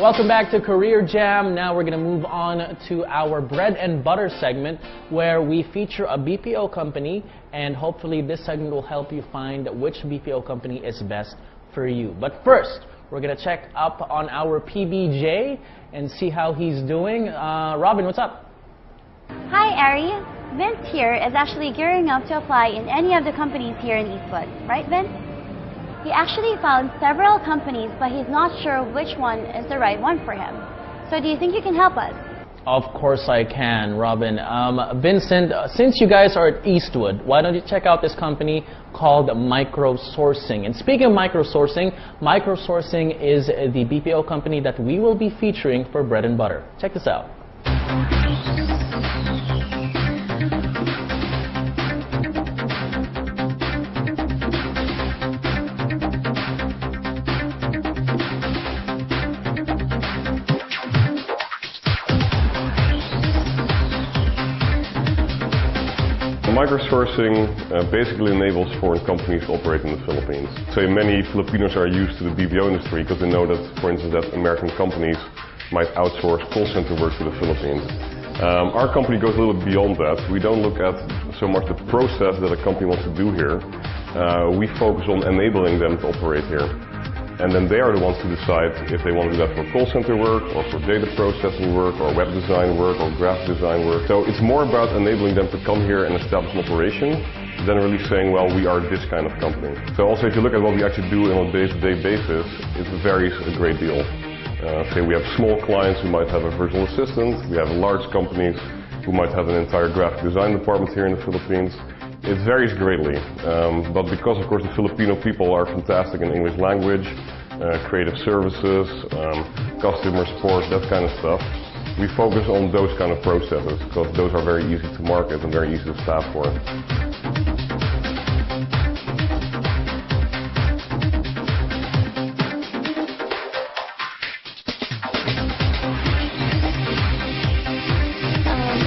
Welcome back to Career Jam. Now we're going to move on to our bread and butter segment where we feature a BPO company, and hopefully this segment will help you find which BPO company is best for you. But first, we're going to check up on our PBJ and see how he's doing. Robin, what's up? Hi, Ari. Vince here is actually gearing up to apply in any of the companies here in Eastwood. Right, Vince? He actually found several companies, but he's not sure which one is the right one for him. So do you think you can help us? Of course I can, Robin. Vincent, since you guys are at Eastwood, why don't you check out this company called MicroSourcing? And speaking of MicroSourcing, MicroSourcing is the BPO company that we will be featuring for bread and butter. Check this out. MicroSourcing basically enables foreign companies to operate in the Philippines. So many Filipinos are used to the BPO industry because they know that, for instance, that American companies might outsource call center work to the Philippines. Our company goes a little bit beyond that. We don't look at so much the process that a company wants to do here. We focus on enabling them to operate here. And then they are the ones to decide if they want to do that for call center work, or for data processing work, or web design work, or graphic design work. So it's more about enabling them to come here and establish an operation than really saying, well, we are this kind of company. So also if you look at what we actually do on a day-to-day basis, it varies a great deal. Say we have small clients who might have a virtual assistant, we have large companies who might have an entire graphic design department here in the Philippines. It varies greatly, but because of course the Filipino people are fantastic in English language, creative services, customer support, that kind of stuff, we focus on those kind of processes because those are very easy to market and very easy to staff for.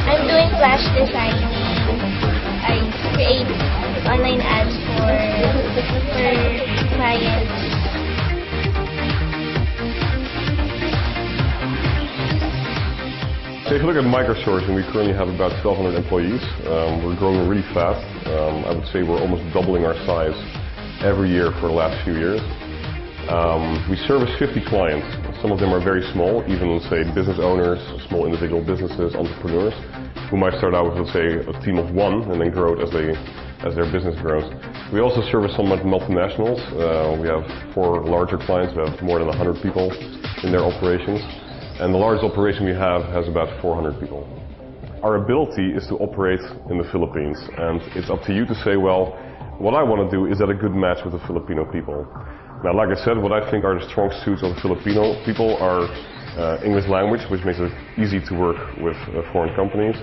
I'm doing flash design. I create online ads for clients. So if you look at MicroSourcing, we currently have about 1,200 employees. We're growing really fast. I would say we're almost doubling our size every year for the last few years. We service 50 clients. Some of them are very small, even say business owners, small individual businesses, entrepreneurs, who might start out with, let's say, a team of one and then grow it as their business grows. We also service some multinationals. We have 4 larger clients who have more than 100 people in their operations. And the largest operation we have has about 400 people. Our ability is to operate in the Philippines, and it's up to you to say, well, what I want to do, is that a good match with the Filipino people? Now, like I said, what I think are the strong suits of the Filipino people are English language, which makes it easy to work with foreign companies.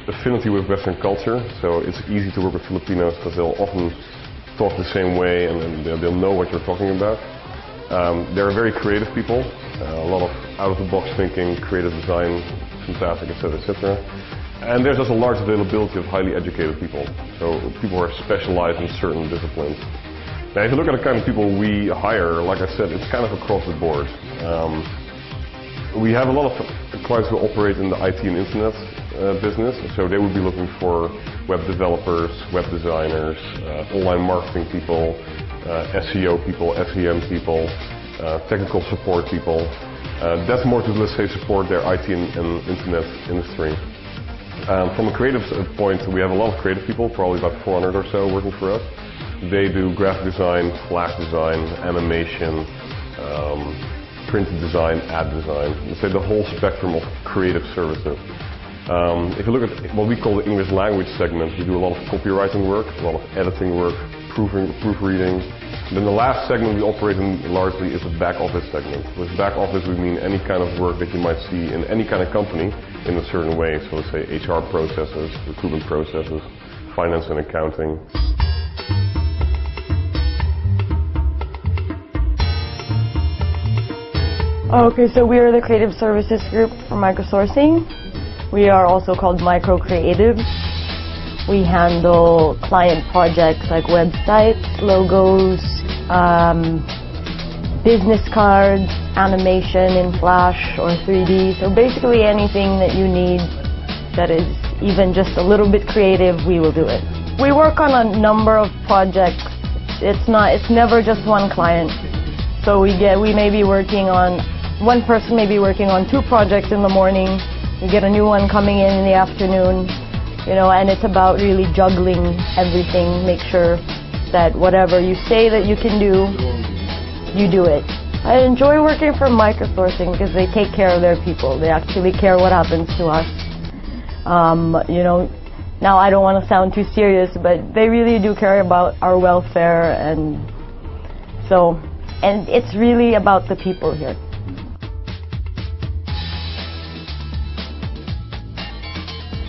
Affinity with Western culture, so it's easy to work with Filipinos because they'll often talk the same way and they'll know what you're talking about. They're very creative people, a lot of out-of-the-box thinking, creative design, fantastic, etc., etc. And there's just a large availability of highly educated people, so people who are specialized in certain disciplines. Now, if you look at the kind of people we hire, like I said, it's kind of across the board. We have a lot of clients who operate in the IT and internet business, so they would be looking for web developers, web designers, online marketing people, SEO people, SEM people, technical support people. That's more to, let's say, support their IT and internet industry. From a creative point, we have a lot of creative people, probably about 400 or so working for us. They do graphic design, flash design, animation, print design, ad design, let's say the whole spectrum of creative services. If you look at what we call the English language segment, we do a lot of copywriting work, a lot of editing work, proofreading. Then the last segment we operate in largely is the back office segment. With back office we mean any kind of work that you might see in any kind of company in a certain way. So let's say HR processes, recruitment processes, finance and accounting. Okay, so we are the creative services group for MicroSourcing. We are also called Micro Creative. We handle client projects like websites, logos, business cards, animation in Flash or 3D. So basically anything that you need that is even just a little bit creative, we will do it. We work on a number of projects. It's never just one client. So we may be working on, one person may be working on 2 projects in the morning. We get a new one coming in the afternoon, you know, and it's about really juggling everything, make sure that whatever you say that you can do, you do it. I enjoy working for MicroSourcing because they take care of their people. They actually care what happens to us. You know, now I don't want to sound too serious, but they really do care about our welfare, and it's really about the people here.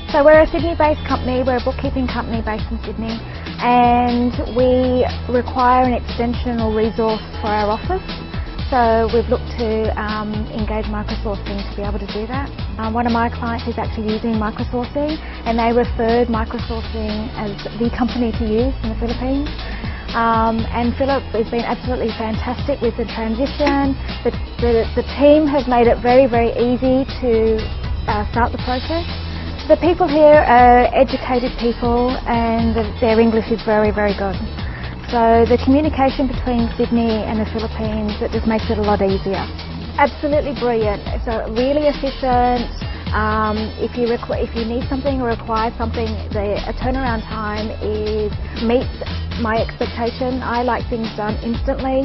So we're a Sydney-based company, we're a bookkeeping company based in Sydney, and we require an extension or resource for our office. So we've looked to engage MicroSourcing to be able to do that. One of my clients is actually using MicroSourcing, and they referred MicroSourcing as the company to use in the Philippines. And Philip has been absolutely fantastic with the transition. The team have made it very, very easy to start the process. The people here are educated people, and their English is very, very good. So the communication between Sydney and the Philippines, it just makes it a lot easier. Absolutely brilliant. So really efficient. If you need something or require something, the turnaround time meets my expectation. I like things done instantly.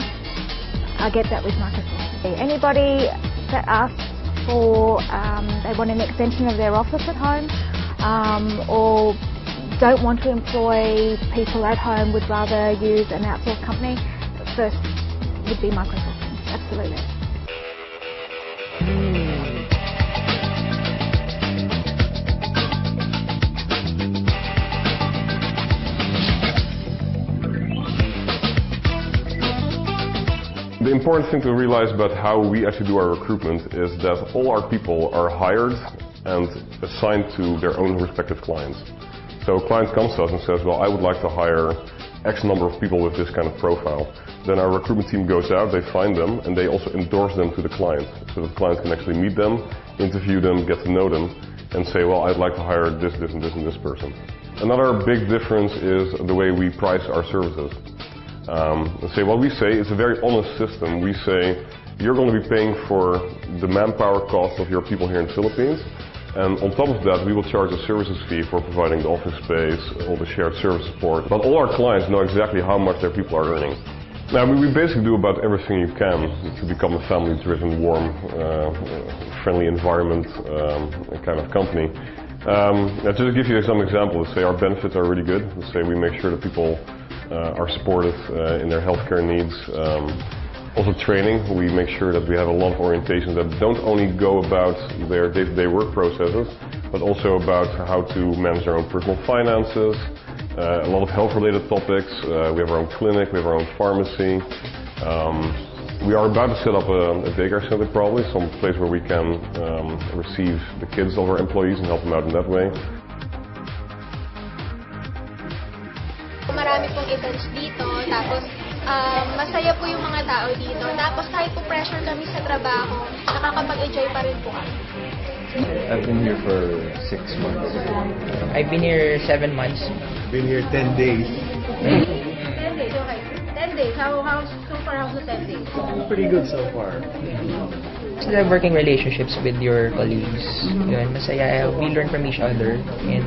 I get that with Microsoft. Anybody that asks for, they want an extension of their office at home, or don't want to employ people at home, would rather use an outsourced company, first would be MicroSourcing, absolutely. The important thing to realize about how we actually do our recruitment is that all our people are hired and assigned to their own respective clients. So a client comes to us and says, well, I would like to hire X number of people with this kind of profile. Then our recruitment team goes out, they find them, and they also endorse them to the client. So the client can actually meet them, interview them, get to know them, and say, well, I'd like to hire this, this, and this, and this person. Another big difference is the way we price our services. What we say is a very honest system. We say, you're going to be paying for the manpower cost of your people here in the Philippines. And on top of that, we will charge a services fee for providing the office space, all the shared service support. But all our clients know exactly how much their people are earning. Now, we basically do about everything you can to become a family-driven, warm, friendly environment kind of company. Just to give you some examples, say our benefits are really good. Say we make sure that people are supported in their healthcare needs. Also training, we make sure that we have a lot of orientations that don't only go about their day-to-day work processes, but also about how to manage their own personal finances, a lot of health-related topics. We have our own clinic, we have our own pharmacy. We are about to set up a daycare center probably, some place where we can receive the kids of our employees and help them out in that way. Marami pong events dito, tapos masaya po yung mga tao dito. Tapos kahit po pressure kami sa trabaho, nakakapag-enjoy pa rin po kami. I've been here for 6 months. I've been here 7 months. Been here 10 days. 10 days, okay. 10 days. How's the 10 days? Pretty good so far. The working relationships with your colleagues, yun, masaya. We learn from each other, and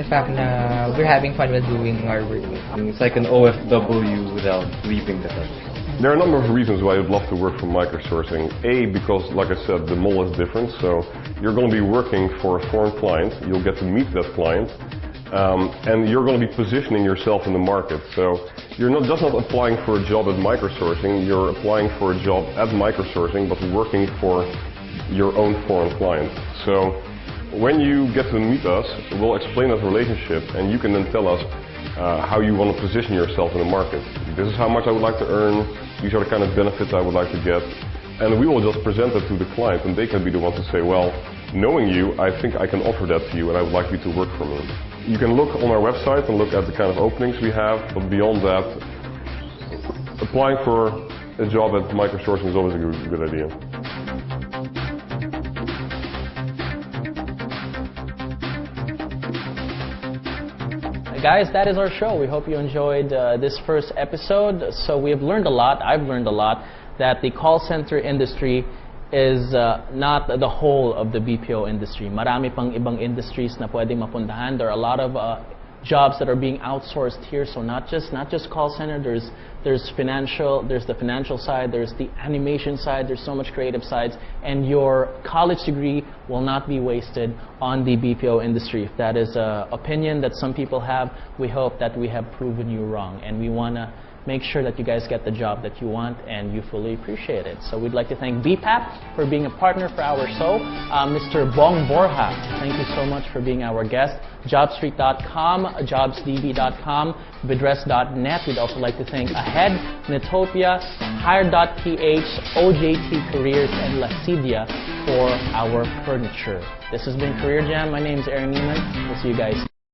the fact na we're having fun while doing our work. It's like an OFW without leaving the country. There are a number of reasons why I'd love to work for MicroSourcing. A, because, like I said, the model is different. So you're going to be working for a foreign client. You'll get to meet that client. And you're going to be positioning yourself in the market. So you're just not applying for a job at MicroSourcing. You're applying for a job at MicroSourcing, but working for your own foreign client. So when you get to meet us, we'll explain that relationship, and you can then tell us how you want to position yourself in the market. This is how much I would like to earn. These are the kind of benefits I would like to get. And we will just present that to the client, and they can be the ones to say, well, knowing you, I think I can offer that to you, and I would like you to work for me. You can look on our website and look at the kind of openings we have, but beyond that, applying for a job at MicroSourcing is always a good idea. Guys, that is our show. We hope you enjoyed this first episode. So we have learned a lot. I've learned a lot that the call center industry is not the whole of the BPO industry. Marami pang ibang industries na pwedeng mapuntahan. There are a lot of jobs that are being outsourced here. So not just call center. There's the financial side. There's the animation side. There's so much creative sides. And your college degree will not be wasted on the BPO industry. If that is an opinion that some people have, we hope that we have proven you wrong. And we want to make sure that you guys get the job that you want and you fully appreciate it. So we'd like to thank BPAP for being a partner for our show. Mr. Bong Borja, thank you so much for being our guest. Jobstreet.com, jobsdb.com, bidress.net. We'd also like to thank Ahead, Netopia, Hire.ph, OJT Careers, and Lasidia for our furniture. This has been Career Jam. My name is Aaron Neiman. We'll see you guys